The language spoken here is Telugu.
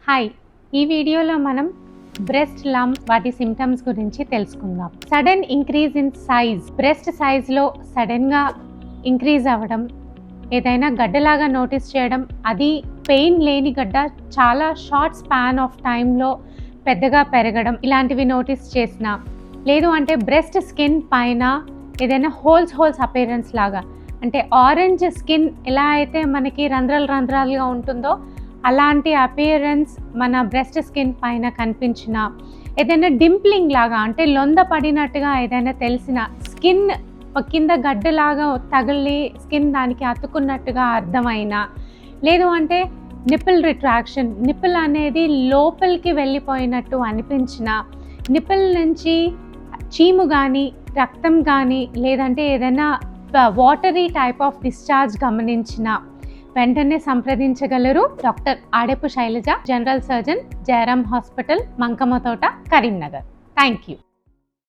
హాయ్, ఈ వీడియోలో మనం బ్రెస్ట్ లంప్ వాటి సిమ్టమ్స్ గురించి తెలుసుకుందాం. Sudden increase in size, breast సైజ్లో సడన్గా ఇంక్రీజ్ అవ్వడం, ఏదైనా గడ్డలాగా నోటీస్ చేయడం, అది పెయిన్ లేని గడ్డ చాలా షార్ట్ స్పాన్ ఆఫ్ టైంలో పెద్దగా పెరగడం, ఇలాంటివి నోటీస్ చేసిన, లేదు అంటే బ్రెస్ట్ స్కిన్ పైన ఏదైనా హోల్స్ అపీరెన్స్ లాగా, అంటే ఆరెంజ్ స్కిన్ ఎలా అయితే మనకి రంధ్రాలుగా ఉంటుందో అలాంటి అపియరెన్స్ మన బ్రెస్ట్ స్కిన్ పైన కనిపించిన, ఏదైనా డింప్లింగ్ లాగా అంటే లొంద పడినట్టుగా ఏదైనా తెలిసిన, స్కిన్ కింద గడ్డలాగా తగిలి స్కిన్ దానికి అతుకున్నట్టుగా అర్థమైనా, లేదు అంటే నిప్పుల్ రిట్రాక్షన్, నిప్పుల్ అనేది లోపలికి వెళ్ళిపోయినట్టు అనిపించిన, నిప్పుల్ నుంచి చీము కానీ రక్తం కానీ లేదంటే ఏదైనా వాటరీ టైప్ ఆఫ్ డిశ్చార్జ్ గమనించిన వెంటనే సంప్రదించగలరు doctor Adepu Shailaja, general surgeon, Jayaram hospital, Mankammathota, Karimnagar. Thank you.